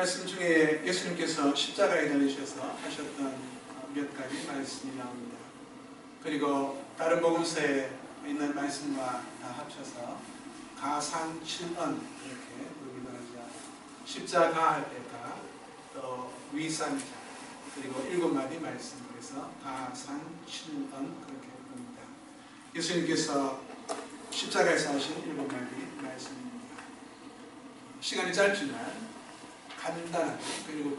말씀 중에 예수님께서 십자가에 달리셔서 하셨던 몇 가지 말씀이 나옵니다. 그리고 다른 복음서에 있는 말씀과 다 합쳐서 가상칠언 이렇게 부르기도 하죠. 십자가 할 때가 또 위산자 그리고 7마디 말씀, 그래서 가상칠언 그렇게 부릅니다. 예수님께서 십자가에서 하신 7마디 말씀입니다. 시간이 짧지만 간단하게 그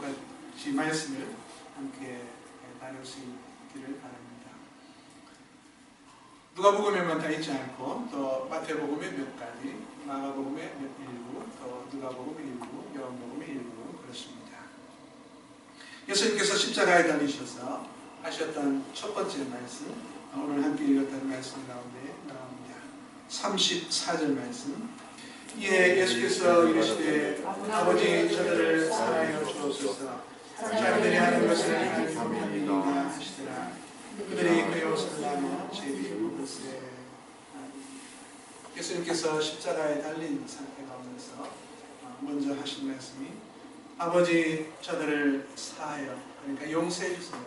7가지 말씀을 함께 나눌 수 있기를 바랍니다. 누가복음에만 다 있지 않고 또 마태복음의 몇 가지, 마가복음의 일부, 또 누가복음 일부, 요한복음의 일부 그렇습니다. 예수님께서 십자가에 달리셔서 하셨던 첫 번째 말씀, 오늘 함께 읽었던 말씀 가운데 나옵니다. 34절 말씀. 이에 예수께서 이르시되 아버지 저들을 사랑하여 주옵소서. 자기들이 하는 것을 하나님이니까 하시더라. 그들이 그의 옷을 나며 제비 묻으세. 예수님께서 십자가에 달린 상태 가운데서 먼저 하신 말씀이 아버지 저들을 사하여, 그러니까 용서해 주세요.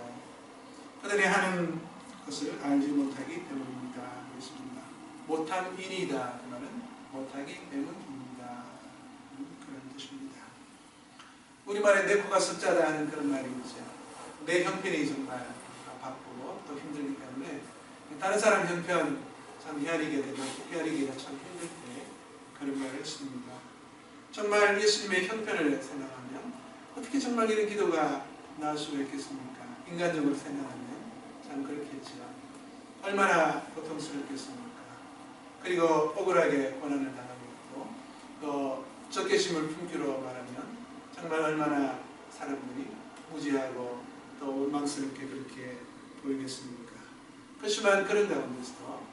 그들이 하는 것을 알지 못하기 때문입니다. 그렇습니다. 못함이니이다. 그 말은 못하기 때문입니다. 그런 뜻입니다. 우리말에 내 코가 썩자다 하는 그런 말이 있죠. 내 형편이 정말 바쁘고 또 힘들기 때문에 다른 사람 형편 참 헤아리기가 참 힘들 때 그런 말을 씁니다. 정말 예수님의 형편을 생각하면 어떻게 정말 이런 기도가 나올 수가 있겠습니까? 인간적으로 생각하면 참 그렇겠죠. 얼마나 고통스럽겠습니까? 그리고 억울하게 고난을 당하고 있고 또 적개심을 품기로 말하면 정말 얼마나 사람들이 무지하고 또 원망스럽게 그렇게 보이겠습니까? 그렇지만 그런 가운데서도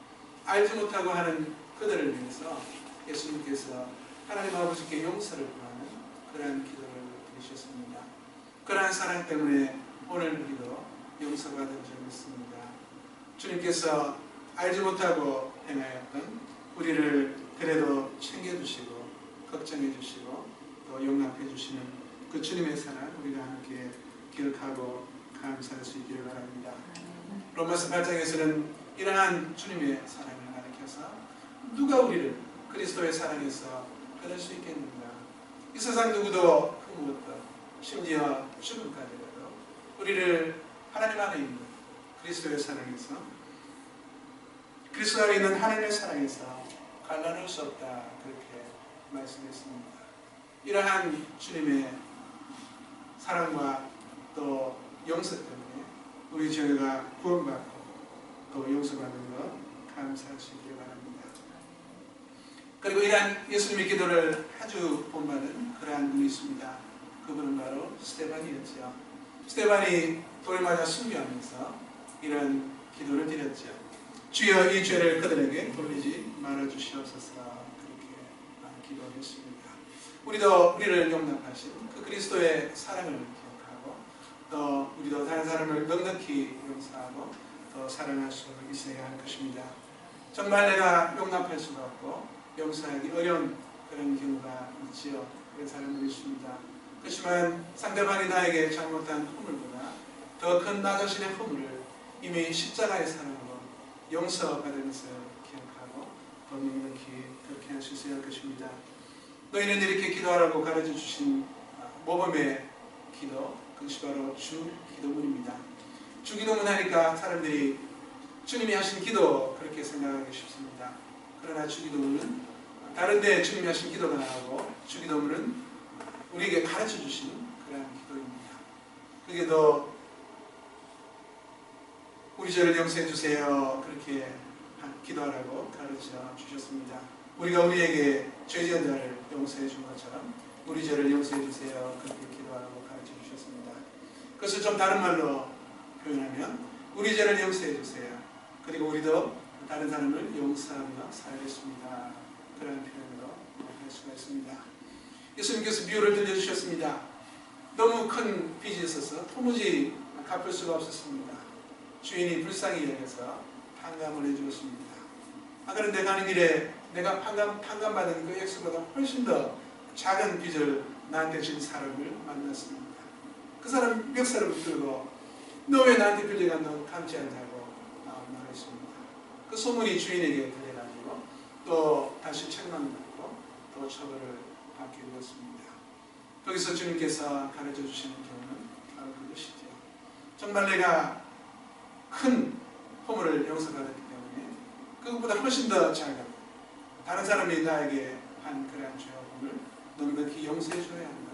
알지 못하고 하는 그들을 위해서 예수님께서 하나님 아버지께 용서를 구하는 그러한 기도를 드리셨습니다. 그러한 사랑 때문에 오늘 우리도 용서가 된 적이 있습니다. 주님께서 알지 못하고 행하였던 우리를 그래도 챙겨주시고 걱정해주시고 또 용납해주시는 그 주님의 사랑 우리가 함께 기억하고 감사할 수 있기를 바랍니다. 로마서 8장에서는 이러한 주님의 사랑을 가리켜서 누가 우리를 그리스도의 사랑에서 끊을 수 있겠는가? 이 세상 누구도 그 무엇도 심지어 죽음까지라도 우리를 하나님 안에 있는 그리스도의 사랑에서, 그리스도 안에 있는 하나님의 사랑에서 갈라놓을 수 없다, 그렇게 말씀했습니다. 이러한 주님의 사랑과 또 용서 때문에 우리 저희가 구원받고 또 용서받는 것 감사할 수 있기를 바랍니다. 그리고 이러한 예수님의 기도를 아주 본받은 그러한 분이 있습니다. 그분은 바로 스데반이었죠. 스데반이 돌을 맞아 순교하면서 이런 기도를 드렸죠. 주여 이 죄를 그들에게 돌리지 말아주시옵소서, 그렇게 기도했습니다. 우리도 우리를 용납하신 그 그리스도의 사랑을 기억하고 또 우리도 다른 사람을 넉넉히 용서하고 또 사랑할 수 있어야 할 것입니다. 정말 내가 용납할 수가 없고 용서하기 어려운 그런 경우가 있지요. 그런 사람들이 있습니다. 그렇지만 상대방이 나에게 잘못한 허물보다 더 큰 나 자신의 허물을 이미 십자가의 사랑으로 용서받은 것을 기억하고 또 넉넉히 그렇게 할 수 있어야 할 것입니다. 너희는 이렇게 기도하라고 가르쳐 주신 모범의 기도, 그것이 바로 주 기도문입니다. 주 기도문 하니까 사람들이 주님이 하신 기도 그렇게 생각하기 쉽습니다. 그러나 주 기도문은 다른 데 주님이 하신 기도가 나오고 주 기도문은 우리에게 가르쳐 주신 그런 기도입니다. 그게 더 우리 죄를 용서해 주세요, 그렇게 기도하라고 가르쳐 주셨습니다. 우리가 우리에게 죄 지은 자를 용서해 준 것처럼 우리 죄를 용서해 주세요, 그렇게 기도하라고 가르쳐 주셨습니다. 그것을 좀 다른 말로 표현하면 우리 죄를 용서해 주세요, 그리고 우리도 다른 사람을 용서하며 살겠습니다, 그런 표현으로 할 수가 있습니다. 예수님께서 비유를 들려주셨습니다. 너무 큰 빚이 있어서 도무지 갚을 수가 없었습니다. 주인이 불쌍히 여겨서 판감을 해주었습니다. 그런데 가는 길에 내가 판감받은 그 액수보다 훨씬 더 작은 빚을 나한테 진 사람을 만났습니다. 그 사람 멱살을 붙들고 너 왜 나한테 빌려가 너 갚지 않냐고 말했습니다. 그 소문이 주인에게 들려가지고 또 다시 책망받고 또 처벌을 받게 되었습니다. 거기서 주님께서 가르쳐 주시는 교훈은 바로 그것이죠. 정말 내가 큰 허물을 용서받았기 때문에 그것보다 훨씬 더 작은 다른 사람이 나에게 한 그러한 죄와 범을 너는 그렇게 용서해 줘야 한다.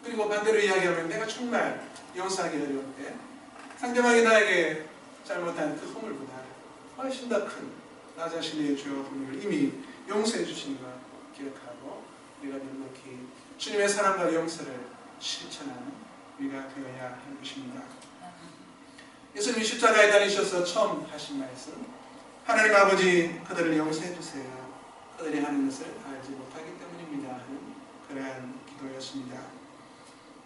그리고 반대로 이야기하면 내가 정말 용서하기 어려울 때 상대방이 나에게 잘못한 그 허물보다 훨씬 더 큰 나 자신의 죄와 범을 이미 용서해 주신 것 기억하고 우리가 넉넉히 주님의 사랑과 용서를 실천하는 우리가 되어야 할 것입니다. 예수님이 십자가에 달리셔서 처음 하신 말씀, 하나님 아버지 그들을 용서해 주세요. 그들이 하는 것을 알지 못하기 때문입니다 하는 그러한 기도였습니다.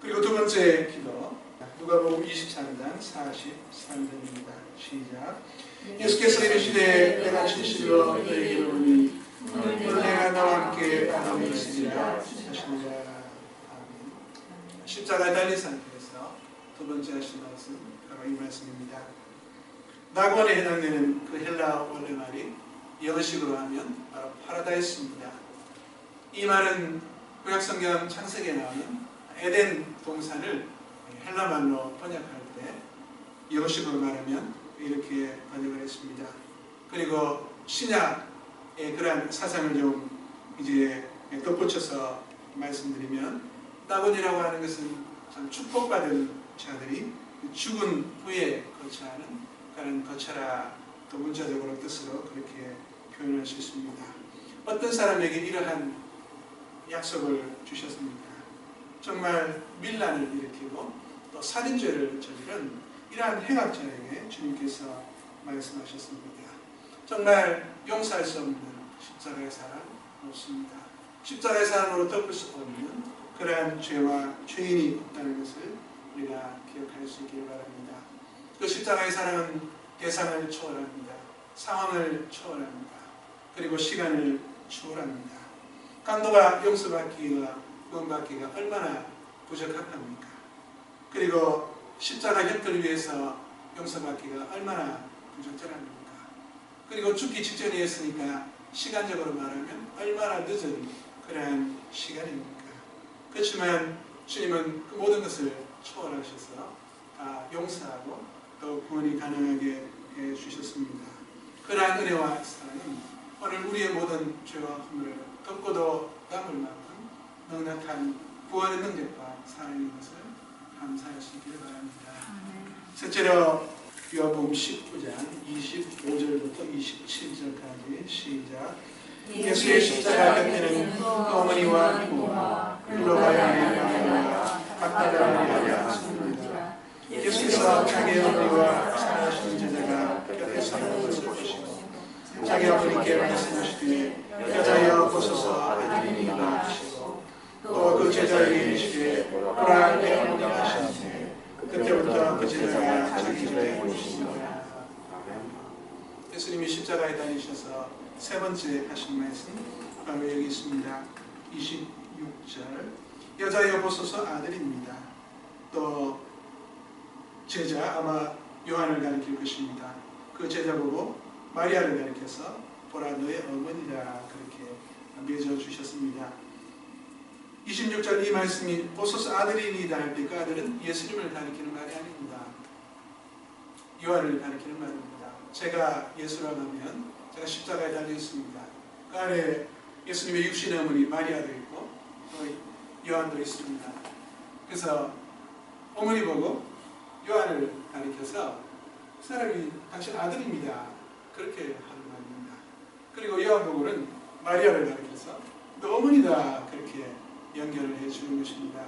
그리고 두 번째 기도, 누가복음 24장 43절입니다. 시작. 예수께서 이르시되 내가 진실로 너희에게 이르노니 오늘 내가 너와 함께 아담에 있으리라 하시니라. 아멘. 십자가에 달린 상태에서 두 번째 하신 말씀 바로 이 말씀입니다. 낙원에 해당되는 그 헬라 원래 말이 영어식으로 하면 바로 파라다이스입니다. 이 말은 구약성경 창세기에 나오는 에덴 동산을 헬라말로 번역할 때 영어식으로 말하면 이렇게 번역을 했습니다. 그리고 신약의 그러한 사상을 좀 이제 덧붙여서 말씀드리면 낙원이라고 하는 것은 참 축복받은 자들이 죽은 후에 거처하는 그런 거처라 또 문자적으로 뜻으로 그렇게 표현할 수 있습니다. 어떤 사람에게 이러한 약속을 주셨습니까? 정말 밀란을 일으키고 또 살인죄를 저지른 이러한 행악자에게 주님께서 말씀하셨습니다. 정말 용서할 수 없는 십자가의 사랑 없습니다. 십자가의 사랑으로 덮을 수 없는 그러한 죄와 죄인이 없다는 것을 우리가 기억할 수 있기를 바랍니다. 그 십자가의 사랑은 대상을 초월합니다. 상황을 초월합니다. 그리고 시간을 초월합니다. 강도가 용서받기가 구원받기가 얼마나 부적합합니까? 그리고 십자가 곁을 위해서 용서받기가 얼마나 부적절합니까? 그리고 죽기 직전이었으니까 시간적으로 말하면 얼마나 늦은 그러한 시간입니까? 그렇지만 주님은 그 모든 것을 초월하셔서 다 용서하고 또 구원이 가능하게 해주셨습니다. 그러한 은혜와 사랑은 오늘 우리의 모든 죄와 허물을 덮고도 남을 만큼 넉넉한 구원의 능력과 사랑인 것을 감사할 수 있기를 바랍니다. 셋째로 요한복음 19장 25절부터 27절까지 시작. 예수의 십자가 곁에는 어머니와 부모와 글로가야 하나님과 막달라를 왔습니다. 예수께서 자기 어머니와 사랑하시는 제자가 곁에 서는 것을 보시고 자기 어머니께 말씀하시되 여자여 보소서 아들이니라 하시고 또 그 제자에게 이르시되 보라 내 어머니라 하시니 그때부터 그 제자가 자기 집에 오십니다. 예수님이 십자가에 다니셔서 세 번째 하신 말씀 바로 여기 있습니다. 26절 여자여 보소서 아들입니다. 또 제자 아마 요한을 가리킬 것입니다. 그 제자 보고 마리아를 가리켜서 보라 너의 어머니라 그렇게 맺어주셨습니다. 26절 이 말씀이 보소서 아들이니이다 할 때 그 아들은 예수님을 가리키는 말이 아닙니다. 요한을 가리키는 말입니다. 제가 예수라고 하면 제가 십자가에 달려있습니다. 그 안에 예수님의 육신의 어머니 마리아도 있고 또 요한도 있습니다. 그래서 어머니 보고 요한을 가리켜서 그 사람이 당신 아들입니다. 그렇게 하는 말입니다. 그리고 요한 보고는 마리아를 가리켜서 너 어머니다 그렇게 연결을 해주는 것입니다.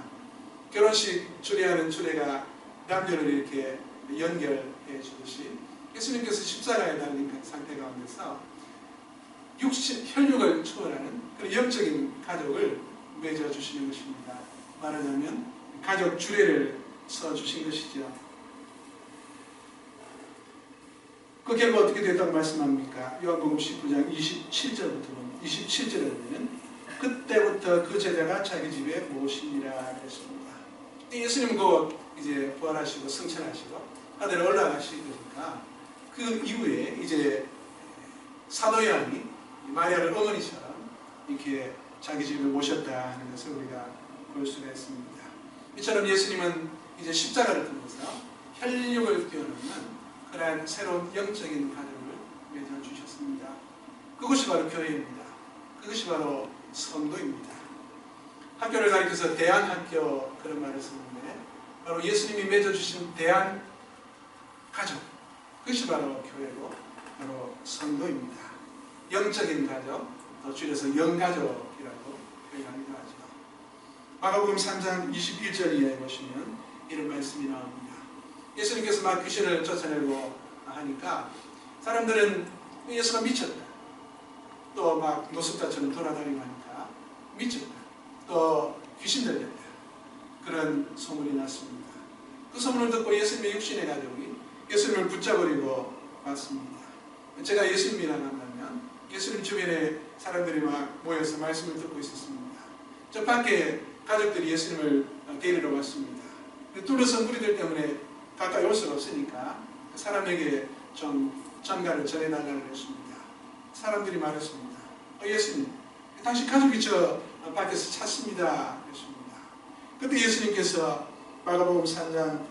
결혼식 주례하는 주례가 남녀를 이렇게 연결해 주듯이 예수님께서 십자가에 달린 상태 가운데서 혈육을 초월하는 그런 영적인 가족을 맺어주시는 것입니다. 말하자면 가족 주례를 써주신 것이죠. 그 결과 어떻게 됐다고 말씀합니까? 요한복음 19장 27절부터 27절에 보면 그때부터 그 제자가 자기 집에 모시니라 했습니다. 예수님 곧 이제 부활하시고 승천하시고 하늘에 올라가시니까 그 이후에 이제 사도 요한이 마리아를 어머니처럼 이렇게 자기 집에 모셨다 하는 것을 우리가 볼 수가 있습니다. 이처럼 예수님은 이제 십자가를 통해서 혈육을 뛰어넘는 그러한 새로운 영적인 가정을 맺어주셨습니다. 그것이 바로 교회입니다. 그것이 바로 성도입니다. 학교를 가리켜서 대안학교 그런 말을 쓰는데 바로 예수님이 맺어주신 대안 가족, 그것이 바로 교회고 바로 성도입니다. 영적인 가족, 더 줄여서 영가족이라고 표현하기도 하죠. 마가복음 3장 21절 이하에 보시면 이런 말씀이 나옵니다. 예수님께서 막 귀신을 쫓아내고 하니까 사람들은 예수가 미쳤다, 또 막 노숙자처럼 돌아다니고 하니까 미쳤다, 또 귀신 들렸다, 그런 소문이 났습니다. 그 소문을 듣고 예수님의 육신의 가족이 예수님을 붙잡으려고 왔습니다. 제가 예수님이라 한다면 예수님 주변에 사람들이 막 모여서 말씀을 듣고 있었습니다. 저 밖에 가족들이 예수님을 데리러 왔습니다. 둘러선 무리들 때문에 가까이 올 수가 없으니까 사람에게 좀 전가를 전해달라고 했습니다. 사람들이 말했습니다. 예수님, 당신 가족이 저 밖에서 찾습니다. 했습니다. 그때 예수님께서 마가복음 3장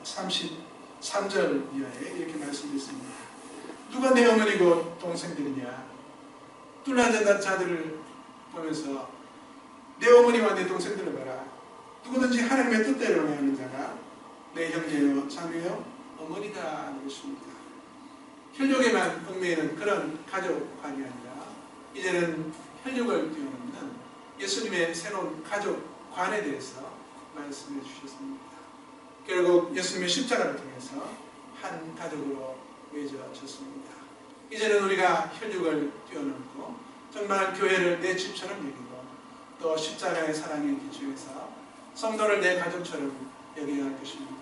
33절 이하에 이렇게 말씀했습니다. 누가 내 어머니고 동생들이냐? 뚫어진 자들을 보면서 내 어머니와 내 동생들을 봐라. 누구든지 하나님의 뜻대로 행하는 자가 내 형제요, 자매요, 어머니다 하셨습니다. 혈육에만 얽매이는 그런 가족관이 아니라 이제는 혈육을 뛰어넘는 예수님의 새로운 가족관에 대해서 말씀해 주셨습니다. 결국 예수님의 십자가를 통해서 한 가족으로 맺어졌습니다. 이제는 우리가 혈육을 뛰어넘고 정말 교회를 내 집처럼 여기고 또 십자가의 사랑에 기초해서 성도를 내 가족처럼 여겨야 할 것입니다.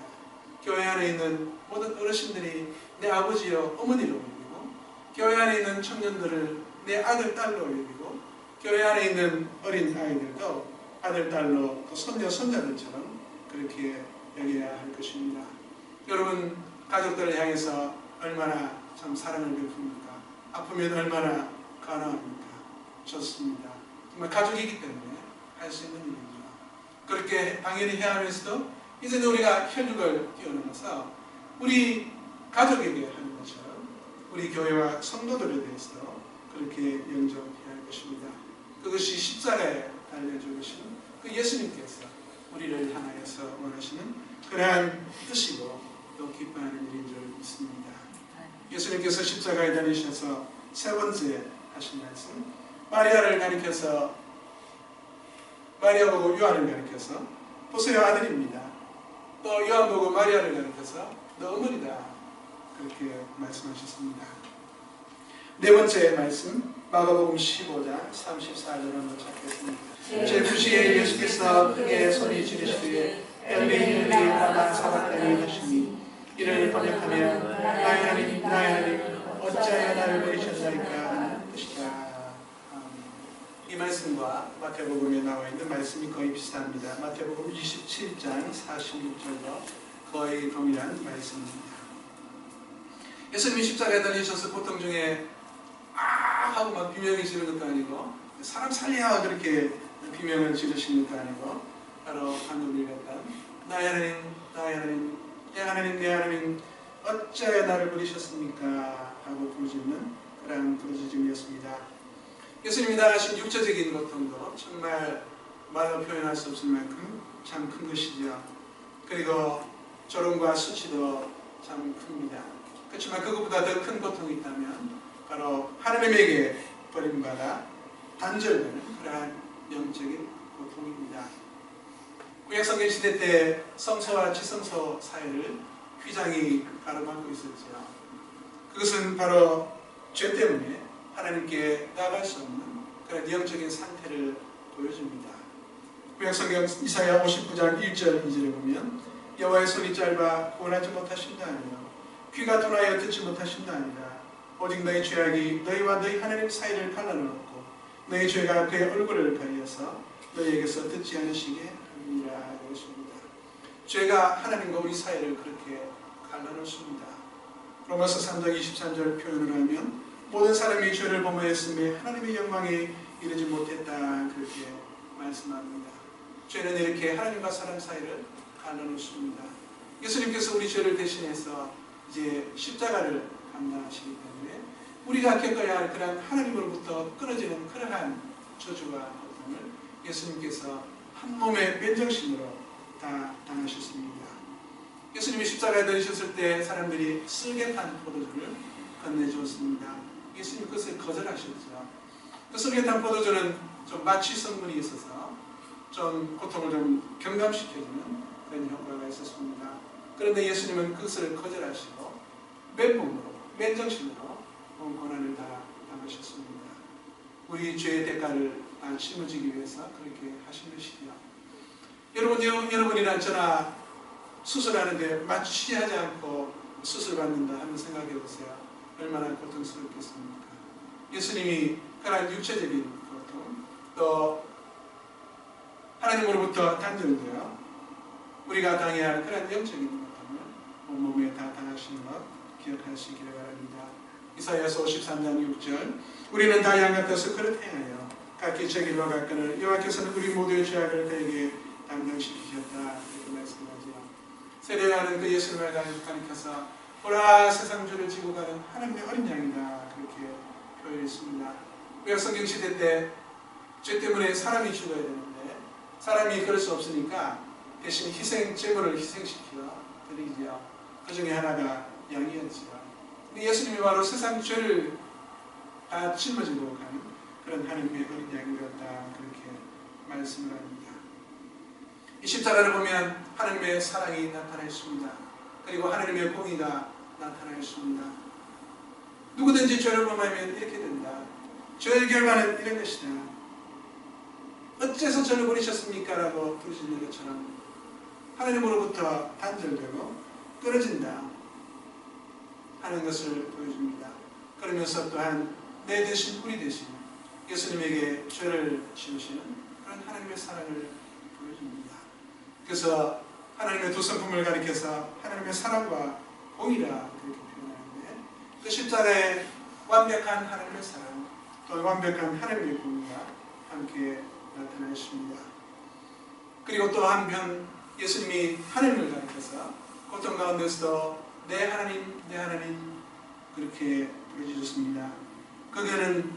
교회 안에 있는 모든 어르신들이 내 아버지여 어머니로 여기고 교회 안에 있는 청년들을 내 아들, 딸로 여기고 교회 안에 있는 어린 아이들도 아들, 딸로 또 손녀, 손자들처럼 그렇게 여겨야 할 것입니다. 여러분, 가족들을 향해서 얼마나 참 사랑을 베풉니까? 아프면 얼마나 간호합니까? 좋습니다. 정말 가족이기 때문에 할 수 있는 일이죠. 그렇게 당연히 해야 하면서도 이제는 우리가 혈육을 뛰어넘어서 우리 가족에게 하는 것처럼 우리 교회와 성도들에 대해서도 그렇게 영접해야 할 것입니다. 그것이 십자가에 달려주신 그 예수님께서 우리를 향하여서 원하시는 그러한 뜻이고 또 기뻐하는 일인 줄 믿습니다. 예수님께서 십자가에 달리셔서 세 번째 하신 말씀, 마리아를 가리켜서 마리아 보고 요한을 가리켜서 보세요 아들입니다. 또 요한 보고 마리아를 가리켜서 너 어머니다 그렇게 말씀하셨습니다. 네 번째 말씀 마가복음 15장 34절 한번 찾겠습니다. 제9시에 예수께서 크게 소리 지르시되 엘리 엘리 라마 사박다니 하시니 이를 번역하면 나의 하나님 나의 하나님 어찌하여 나를 버리셨나이까 하는 뜻이다. 이 말씀과 마태복음에 나와 있는 말씀이 거의 비슷합니다. 마태복음 27장 46절과 거의 동일한 말씀입니다. 예수님이 십자가에 달리셔서 고통 중에 하고 막 비명을 지르는 것도 아니고 사람 살려 그렇게 비명을 지르시는 것도 아니고 바로 방금 읽었던 나의 하나님 나의 하나님 내 하나님 내 하나님 어찌하여 나를 버리셨습니까? 하고 부르짖는 그런 부르짖음이었습니다. 예수님이 당하신 육체적인 고통도 정말 말로 표현할 수 없을 만큼 참 큰 것이죠. 그리고 조롱과 수치도 참 큽니다. 그렇지만 그것보다 더 큰 고통이 있다면 바로 하나님에게 버림받아 단절되는 그러한 영적인 고통입니다. 구약성경 시대 때 성소와 지성소 사이를 휘장이 가로막고 있었죠. 그것은 바로 죄 때문에 하나님께 나아갈 수 없는 그런 영적인 상태를 보여줍니다. 구약성경 이사야 59장 1절 2절에 보면 여호와의 손이 짧아 구원하지 못하신다 아니요 귀가 둔하여 듣지 못하신다 아니라 오직 너희 죄악이 너희와 너희 하나님 사이를 갈라놓고 너희 죄가 그의 얼굴을 가리어서 너희에게서 듣지 않으시게 합니다. 이것입니다. 죄가 하나님과 우리 사이를 그렇게 갈라놓습니다. 로마서 3장 23절 표현을 하면 모든 사람이 죄를 범하였음에 하나님의 영광에 이르지 못했다 그렇게 말씀합니다. 죄는 이렇게 하나님과 사람 사이를 갈라놓습니다. 예수님께서 우리 죄를 대신해서 이제 십자가를 감당하시기 때문에 우리가 겪어야 할 그런 하나님으로부터 끊어지는 그러한 저주와 고통을 예수님께서 한 몸의 맨정신으로 다 당하셨습니다. 예수님이 십자가에 들으셨을 때 사람들이 쓸개 탄 포도주를 건네주었습니다. 예수님 그것을 거절하셨죠. 그 쓸개 탄 포도주는 좀 마취 성분이 있어서 좀 고통을 좀 경감시켜주는 그런 효과가 있었습니다. 그런데 예수님은 그것을 거절하시고 맨몸으로 맨정신으로 온 고난을 다 당하셨습니다. 우리 죄의 대가를 다 짊어지기 위해서 그렇게 하신 것이죠. 여러분이나 저나 수술하는데 마취하지 않고 수술받는다 하면 생각해 보세요. 얼마나 고통스럽겠습니까? 예수님이 그런 육체적인 고통, 또 하나님으로부터 단절되어 우리가 당해야 할 그런 영적인 고통을 온몸에 다 당하시는 것 기억하시기를 바랍니다. 이사야서 53장 6절 우리는 다 양 같아서 그릇 행하여 각기 제 길로 갔거늘 여호와께서는 우리 모두의 죄악을 그에게 담당시키셨다 이렇게 말씀하죠. 세례하는 그 예수님을 가리켜서 보라 세상 죄를 지고 가는 하나님의 어린 양이다 그렇게 표현했습니다. 우리가 성경시대 때 죄 때문에 사람이 죽어야 되는데 사람이 그럴 수 없으니까 대신 제물을 희생시켜 드리죠. 그 중에 하나가 양이었죠. 예수님이 바로 세상 죄를 다 짊어지고 가는 그런 하나님의 어린 양이 되었다 그렇게 말씀을 합니다. 이 십자가를 보면 하나님의 사랑이 나타나 있습니다. 그리고 하나님의 공의가 나타나 있습니다. 누구든지 죄를 범하면 이렇게 된다. 죄의 결과는 이런 것이다. 어째서 저를 버리셨습니까? 라고 부르시는 것처럼 하나님으로부터 단절되고 끊어진다 하는 것을 보여줍니다. 그러면서 또한 내 대신 우리 대신 예수님에게 죄를 지으시는 그런 하나님의 사랑을 보여줍니다. 그래서 하나님의 두 성품을 가리켜서 하나님의 사랑과 공의라 그렇게 표현하는데 그 십자가의 완벽한 하나님의 사랑 또 완벽한 하나님의 공의가 함께 나타나 있습니다. 그리고 또 한편 예수님이 하나님을 가리켜서 고통 가운데서도 내 하나님 내 하나님 그렇게 부르짖었습니다. 그거는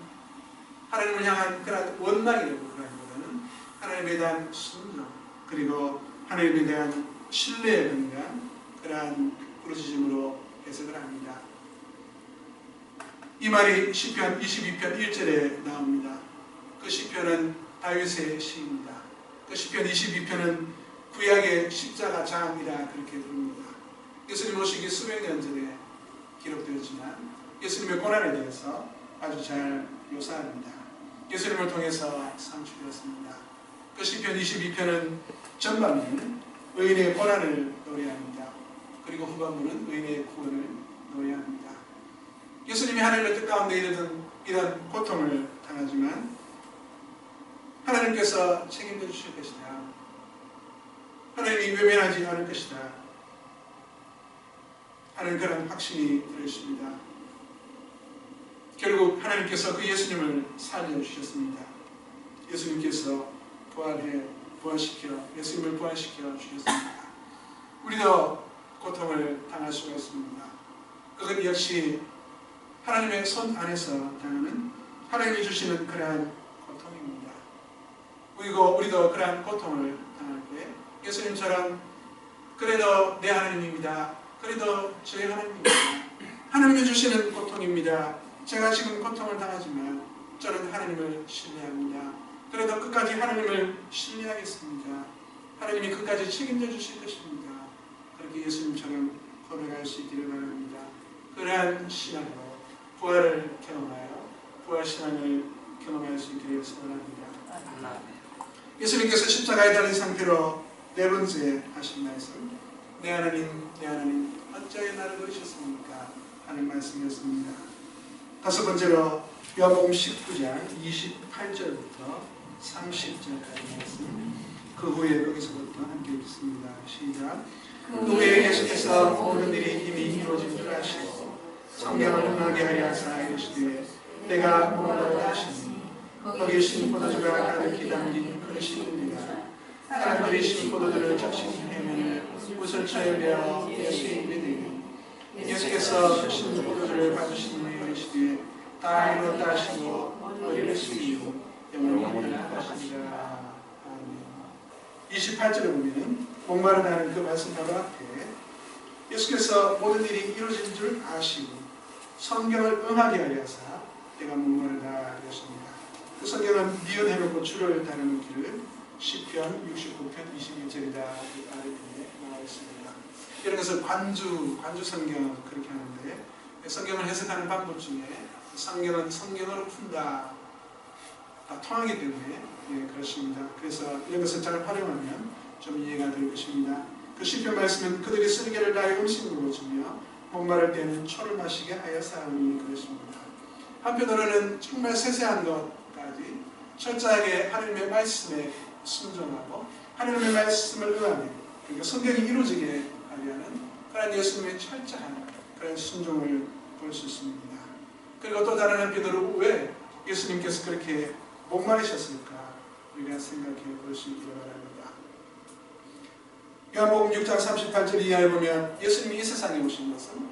하나님을 향한 그런 원망이라고 그러기보다는 하나님에 대한 순종 그리고 하나님에 대한 신뢰에 근거한 그러한 부르짖음으로 해석을 합니다. 이 말이 시편 22편 1절에 나옵니다. 그 시편은 다윗의 시입니다. 그 시편 22편은 구약의 십자가 장이라 그렇게 부릅니다. 예수님 오시기 수백 년 전에 기록되었지만 예수님의 고난에 대해서 아주 잘 묘사합니다. 예수님을 통해서 상주되었습니다. 그 시편 22편은 전반부는 의인의 고난을 노래합니다. 그리고 후반부는 의인의 구원을 노래합니다. 예수님이 하나님의 뜻 가운데 이런 고통을 당하지만 하나님께서 책임져 주실 것이다. 하나님이 외면하지 않을 것이다 하는 그런 확신이 들어있습니다. 결국 하나님께서 그 예수님을 살려주셨습니다. 예수님께서 부활시켜 예수님을 부활시켜 주셨습니다. 우리도 고통을 당할 수가 있습니다. 그것 역시 하나님의 손 안에서 당하는 하나님이 주시는 그러한 고통입니다. 우리도 그러한 고통을 당할 때 예수님처럼 그래도 내 하나님입니다. 그래도 저희 하나님입니다. 하나님이 주시는 고통입니다. 제가 지금 고통을 당하지만 저는 하나님을 신뢰합니다. 그래도 끝까지 하나님을 신뢰하겠습니다. 하나님이 끝까지 책임져 주실 것입니다. 그렇게 예수님처럼 고백할 수 있기를 바랍니다. 그러한 신앙으로 부활을 경험하여 부활신앙을 경험할 수 있기를 소원합니다. 예수님께서 십자가에 달린 상태로 네 번째 하신 말씀 내 하나님 어찌하여 나를 버리셨습니까? 하는 말씀이었습니다. 다섯 번째로 요한복음 19장 28절부터 30절까지 말씀. 그 후에 거기서부터 함께 읽습니다. 시작. 그 후에 예수께서 모든 일이 이미 이루어진 줄 아시고 성경을 응하게 하려 하사 이르시되 내가 목마르다 하시니 거기 신 포도주가 가득히 담긴 그릇이 있느니라. 사람들이 신 포도주를 적시하면을 옷을 쳐여려 예수의 입에 대니 예수께서 신 포도주를 받으신 후에 이르시되 다 이루었다 하시고 머리를 숙이고 영원히 하시니라. 28절에 보면 목마르다는 그 말씀 바로 앞에 예수께서 모든 일이 이루어진 줄 아시고 성경을 응하게 하려 하사 내가 목마르다 하셨습니다. 그 성경은 니은 해놓고 주를 다루는 길을 시편 69편 21절이다 아래편에 나와 있습니다. 이런 것을 관주 성경 그렇게 하는데 성경을 해석하는 방법 중에 성경은 성경으로 푼다 통하기 때문에 그렇습니다. 그래서 이런 것을 잘 활용하면 좀 이해가 될 것입니다. 그 시편 말씀은 그들이 쓰리개를 나의 음식으로 주며 목마를 때는 초를 마시게 하여 사오니 그렇습니다. 한편으로는 정말 세세한 것까지 철저하게 하나님의 말씀에 순종하고 하나님의 말씀을 응하는 그러니까 성경이 이루어지게 하려는 그런 예수님의 철저한 그런 순종을 볼 수 있습니다. 그리고 또 다른 한편으로 왜 예수님께서 그렇게 목마르셨을까 우리가 생각해 볼 수 있기를 바랍니다. 요한복음 6장 38절 이하에 보면 예수님이 이 세상에 오신 것은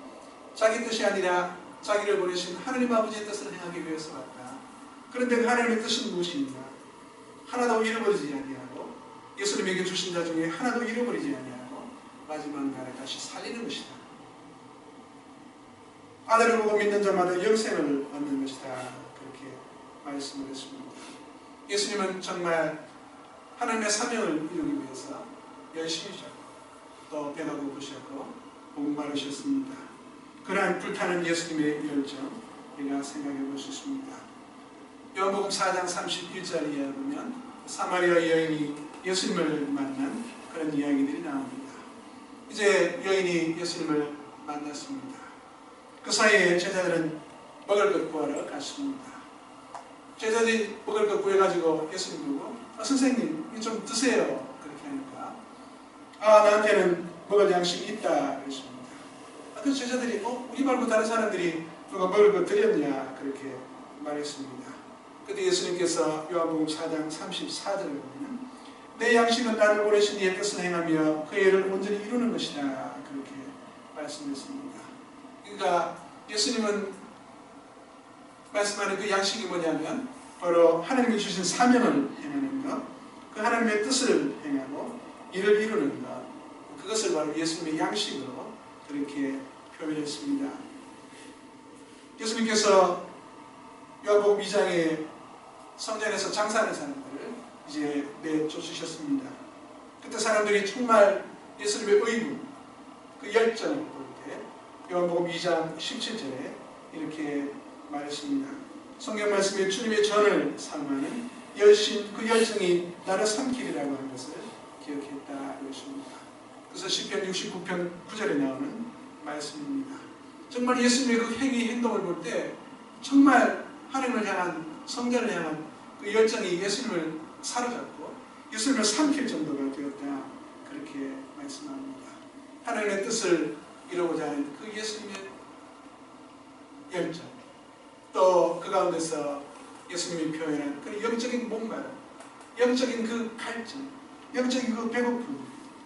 자기 뜻이 아니라 자기를 보내신 하나님 아버지의 뜻을 행하기 위해서 왔다. 그런데 그 하나님의 뜻은 무엇이냐? 하나도 잃어버리지 아니하고 예수님에게 주신 자 중에 하나도 잃어버리지 아니하고 마지막 날에 다시 살리는 것이다. 아들을 보고 믿는 자마다 영생을 얻는 것이다. 그렇게 말씀을 했습니다. 예수님은 정말 하나님의 사명을 이루기 위해서 열심히 하셨고 또 배가 고프셨고 목마르셨습니다. 그러한 불타는 예수님의 열정 우리가 생각해 볼 수 있습니다. 요한복음 4장 31절 이하에 보면 사마리아 여인이 예수님을 만난 그런 이야기들이 나옵니다. 이제 여인이 예수님을 만났습니다. 그 사이에 제자들은 먹을 것 구하러 갔습니다. 제자들이 먹을 것 구해가지고 예수님 보고 선생님 이거 좀 드세요 그렇게 하니까 나한테는 먹을 양식이 있다 그랬습니다. 그 제자들이 우리 말고 다른 사람들이 누가 먹을 것 드렸냐 그렇게 말했습니다. 그때 예수님께서 요한복음 4장 34절에 보면 내 양식은 나를 보내신 이의 뜻을 행하며 그 일을 온전히 이루는 것이다 그렇게 말씀했습니다. 그러니까 예수님은 말씀하는 그 양식이 뭐냐면 바로 하나님이 주신 사명을 행하는 것, 그 하나님의 뜻을 행하고 일을 이루는 것, 그것을 바로 예수님의 양식으로 그렇게 표현했습니다. 예수님께서 요한복음 2장에 성전에서 장사하는 사람들을 이제 내쫓으셨습니다. 그때 사람들이 정말 예수님의 의문, 그 열정을 볼 때 요한복음 2장 17절에 이렇게 말했습니다. 성경 말씀에 주님의 전을 사모하는 열심, 그 열정이 나를 삼키리라고 하는 것을 기억했다 그랬습니다. 그래서 시편 69편 9절에 나오는 말씀입니다. 정말 예수님의 그 행동을 볼 때 정말 하나님을 향한 성전을 향한 그 열정이 예수님을 사로잡고 예수님을 삼킬 정도가 되었다 그렇게 말씀합니다. 하나님의 뜻을 이루고자 하는 그 예수님의 열정 또 그 가운데서 예수님이 표현한 그 영적인 목마름 영적인 그 갈증 영적인 그 배고픔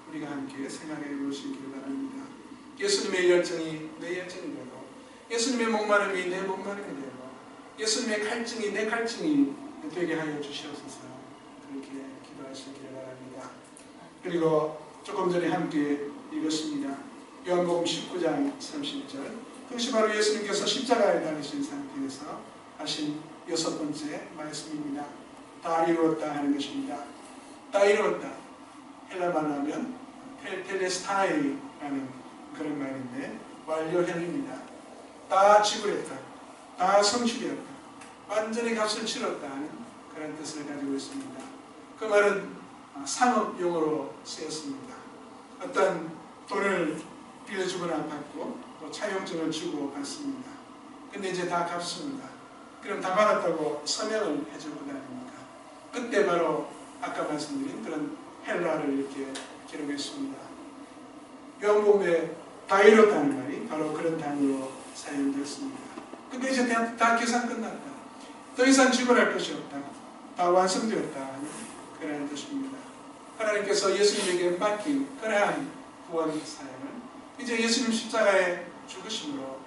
우리가 함께 생각해 볼 수 있기를 바랍니다. 예수님의 열정이 내 열정이 되고 예수님의 목마름이 내 목마름이 되고 예수님의 갈증이 내 갈증이 되게 하여 주시옵소서 그렇게 기도할 수 있기를 바랍니다. 그리고 조금 전에 함께 읽었습니다. 요한복음 19장 30절 그것이 바로 예수님께서 십자가에 달리신 상태에서 하신 6번째 말씀입니다. 다 이루었다 하는 것입니다. 다 이루었다. 헬라말로 하면 텔레스타이라는 그런 말인데 완료형입니다. 다 지불했다. 다 성취되었다. 완전히 값을 치렀다 하는 그런 뜻을 가지고 있습니다. 그 말은 상업용어로 쓰였습니다. 어떤 돈을 빌려주거나 받고 또 차용증을 주고 받습니다. 근데 이제 다 갚습니다. 그럼 다 받았다고 서명을 해줄 것 아닙니까? 그때 바로 아까 말씀드린 그런 헬라를 이렇게 기록했습니다. 요한복음에 다 이뤘다는 말이 바로 그런 단어로 사용됐습니다. 근데 이제 다 계산 끝났다. 더 이상 지불할 것이 없다. 다 완성되었다. 그런 뜻입니다. 하나님께서 예수님에게 맡긴 그러한 구원 사역을 이제 예수님 십자가에 죽으심으로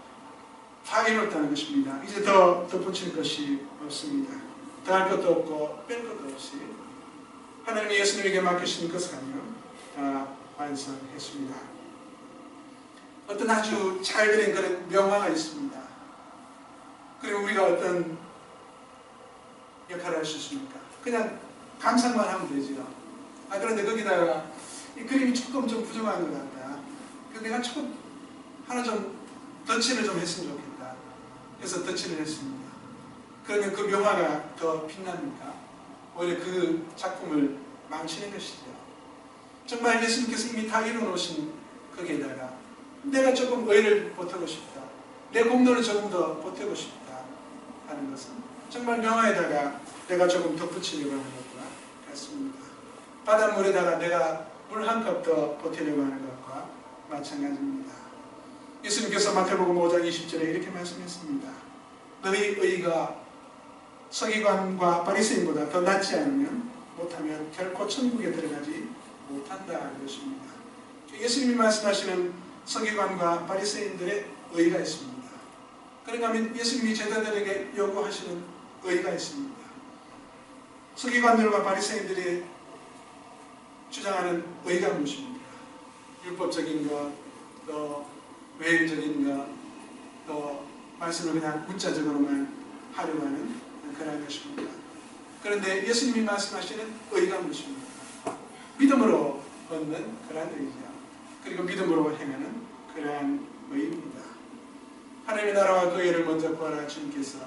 다 이뤘다는 것입니다. 이제 더 덧붙일 것이 없습니다. 더할 것도 없고 뺄 것도 없이 하나님이 예수님에게 맡기신 그 사명 다 완성했습니다. 어떤 아주 잘 그린 그런 명화가 있습니다. 그리고 우리가 어떤 역할을 할 수 있습니까? 그냥 감상만 하면 되지요. 그런데 거기다가 이 그림이 조금 좀 부족한 것 같다. 그래서 내가 조금 하나 좀 덧칠을 좀 했으면 좋겠다. 그래서 덧칠을 했습니다. 그러면 그 명화가 더 빛납니까? 오히려 그 작품을 망치는 것이죠. 정말 예수님께서 이미 다 이뤄놓으신 거기에다가 내가 조금 의를 보태고 싶다. 내 공로를 조금 더 보태고 싶다 하는 것은 정말 명화에다가 내가 조금 덧붙이려고 하는 것과 같습니다. 바닷물에다가 내가 물 한 컵 더 보태려고 하는 것과 마찬가지입니다. 예수님께서 마태복음 5장 20절에 이렇게 말씀했습니다. 너희 의가 서기관과 바리새인보다 더 낫지 않으면 못하면 결코 천국에 들어가지 못한다 그것입니다. 예수님이 말씀하시는 서기관과 바리새인들의 의가 있습니다. 그러니까 예수님이 제자들에게 요구하시는 의가 있습니다. 서기관들과 바리새인들이 주장하는 의가 무엇입니까? 율법적인 것, 또 외일적인 것, 또 말씀을 그냥 문자적으로만 하려고 하는 그런 것입니다. 그런데 예수님이 말씀하시는 의가 무엇입니까? 믿음으로 얻는 그러한 의죠. 그리고 믿음으로 행하는 그러한 의입니다. 하나님의 나라와 그 의를 먼저 구하라 주님께서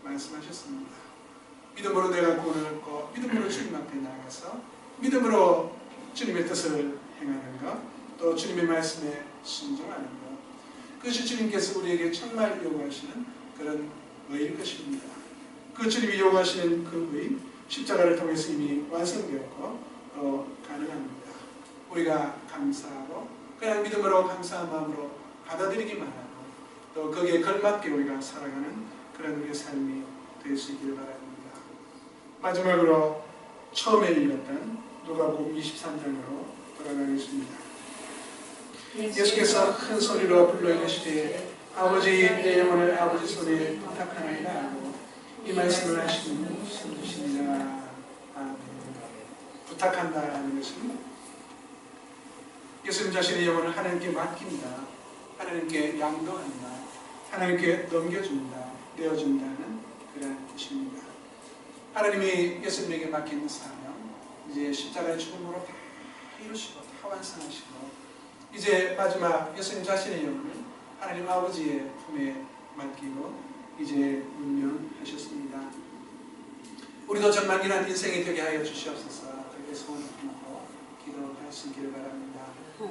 말씀하셨습니다. 믿음으로 내가 구원을 얻고 믿음으로 주님 앞에 나아가서 믿음으로 주님의 뜻을 행하는 것, 또 주님의 말씀에 순종하는 것, 그것이 주님께서 우리에게 정말 요구하시는 그런 의일 것입니다. 그 주님이 요구하시는 그 의, 십자가를 통해서 이미 완성되었고 또 가능합니다. 우리가 감사하고 그냥 믿음으로 감사한 마음으로 받아들이기만 하고 또 거기에 걸맞게 우리가 살아가는 그런 우리의 삶이 될 수 있기를 바랍니다. 마지막으로 처음에 읽었던 누가복음 23장으로 돌아가겠습니다. 예수께서 큰 소리로 불러 이르시되 아버지 내 영혼을 아버지 손에 부탁하나이다 하고 이 말씀을 하시는 무슨 뜻이냐. 부탁한다 하는 것은 예수님 자신의 영혼을 하나님께 맡긴다, 하나님께 양도한다, 하나님께 넘겨준다, 내어준다는 그런 뜻입니다. 하나님이 예수님에게 맡긴 사명, 이제 십자가의 죽음으로 다 이루시고 다 완성하시고 이제 마지막 예수님 자신의 영혼을 하나님 아버지의 품에 맡기고 이제 운명하셨습니다. 우리도 정말 이런 인생이 되게 하여 주시옵소서. 그렇게 소원을 품고 기도할 수 있기를 바랍니다.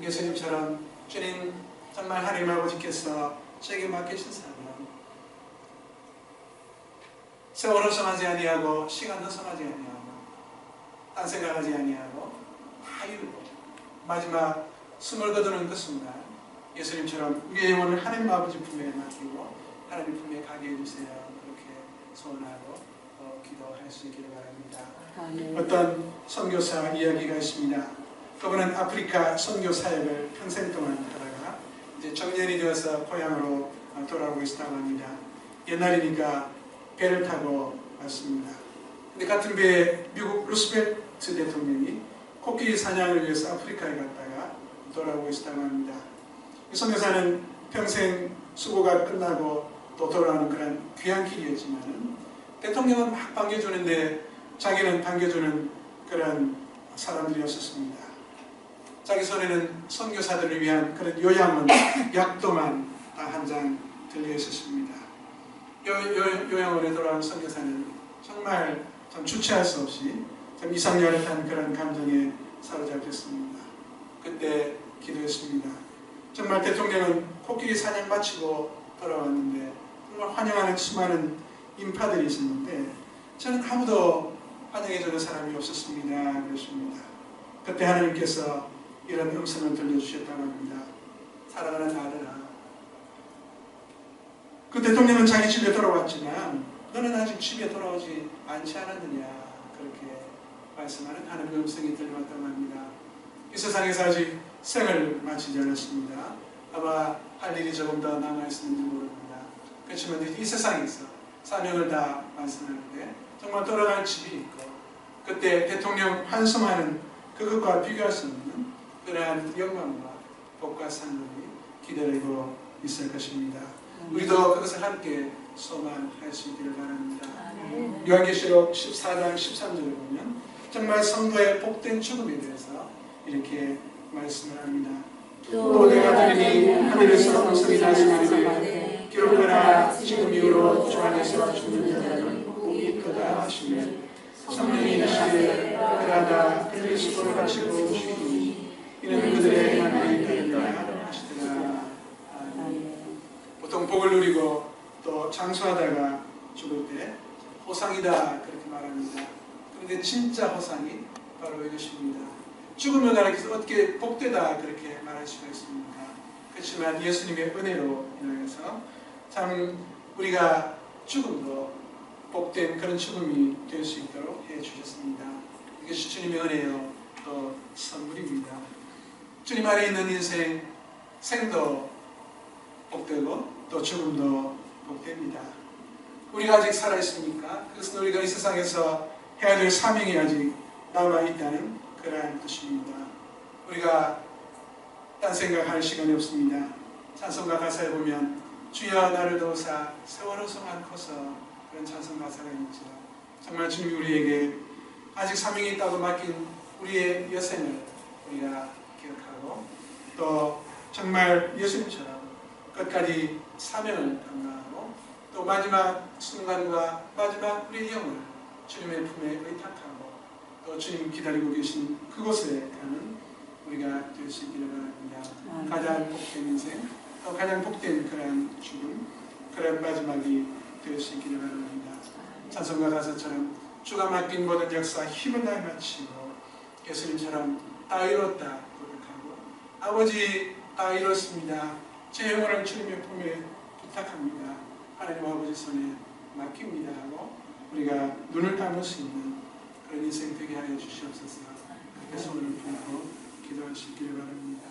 예수님처럼 주님 정말 하나님 아버지께서 저에게 맡기신 사명, 세월 허성하지 아니하고 시간 허성하지 아니하고 딴 생각하지 아니하고 다 이루고 마지막 숨을 거두는 그 순간 예수님처럼 우리의 영혼을 하나님 아버지 품에 맡기고 하나님 품에 가게 해주세요. 그렇게 소원하고 기도할 수 있기를 바랍니다. 어떤 선교사 이야기가 있습니다. 그분은 아프리카 선교 사역을 평생 동안 하다가 이제 정년이 되어서 고향으로 돌아오고 있다고 합니다. 옛날이니까 배를 타고 왔습니다. 근데 같은 배에 미국 루스벨트 대통령이 코끼리 사냥을 위해서 아프리카에 갔다가 돌아오고 있다고 합니다. 이 선교사는 평생 수고가 끝나고 또 돌아오는 그런 귀한 길이었지만 대통령은 막 반겨주는데 자기는 반겨주는 그런 사람들이었었습니다. 자기 손에는 선교사들을 위한 그런 요양원 약도만 한 장 들려 있었습니다. 요양원에 돌아온 선교사는 정말 참 주체할 수 없이 참 이상야릇한 그런 감정에 사로잡혔습니다. 그때 기도했습니다. 정말 대통령은 코끼리 사냥 마치고 돌아왔는데 정말 환영하는 수많은 인파들이 있었는데 저는 아무도 환영해주는 사람이 없었습니다. 그렇습니다. 그때 하나님께서 이런 음성을 들려주셨다고 합니다. 사랑하는 아들아, 그 대통령은 자기 집에 돌아왔지만 너는 아직 집에 돌아오지 않지 않았느냐, 그렇게 말씀하는 하나님의 음성이 들려왔다고 합니다. 이 세상에서 아직 생을 마치지 않았습니다. 아마 할 일이 조금 더 남아있었는지 모릅니다. 그렇지만 이 세상에서 사명을 다 완성하는데 정말 돌아갈 집이 있고, 그때 대통령 환송하는 그것과 비교할 수 없는 그러한 영광과 복과 상급이 기다리고 있을 것입니다. 우리도 그것을 함께 소망할 수 있기를 바랍니다. 요한계시록 14장 13절을 보면 정말 성도의 복된 죽음에 대해서 이렇게 말씀을 합니다. 또 내가 들으니 하늘에서 음성이 나시기를 기록하라, 지금 이후로 주 안에서 죽는 자들은 복이 있도다 하시며, 성령이 이르시되 그러하다, 그리스도를 바치고 죽이니 이는 그들의 하나님이 되리라 하시더라. 보통 복을 누리고 또 장수하다가 죽을 때 호상이다 그렇게 말합니다. 그런데 진짜 호상이 바로 이것입니다. 죽음을 가리켜서 어떻게 복되다 그렇게 말할 수가 있습니까? 그렇지만 예수님의 은혜로 인하여서 참 우리가 죽음도 복된 그런 죽음이 될 수 있도록 해주셨습니다. 이것이 주님의 은혜요 또 선물입니다. 주님 안에 있는 인생, 생도 복되고 또 죽음도 복됩니다. 우리가 아직 살아있으니까 그것은 우리가 이 세상에서 해야 될 사명이 아직 남아있다는 그러한 뜻입니다. 우리가 딴 생각할 시간이 없습니다. 찬송가 가사에 보면 주여 나를 도우사 세월호 성안커서 그런 찬송 가사가 있죠. 정말 주님이 우리에게 아직 사명이 있다고 맡긴 우리의 여생을 우리가 기억하고 또 정말 예수님처럼 끝까지 사명을 감당하고 또 마지막 순간과 마지막 우리의 영을 주님의 품에 의탁하고 또 주님 기다리고 계신 그곳에 가는 우리가 될 수 있기를 바랍니다. 가장 복된 인생, 또 가장 복된 그런 죽음, 그런 마지막이 될 수 있기를 바랍니다. 찬송가 가사처럼 주가 맡긴 모든 역사 힘을 다해 마치고 예수님처럼 다 이뤘다 고백하고 아버지 다 이뤘습니다. 제 영혼을 주님의 품에 부탁합니다. 하나님 아버지 손에 맡깁니다 하고 우리가 눈을 감을 수 있는 그런 인생 되게 하여 주시옵소서. 그렇게 손을 풀고 기도할 수 있기를 바랍니다.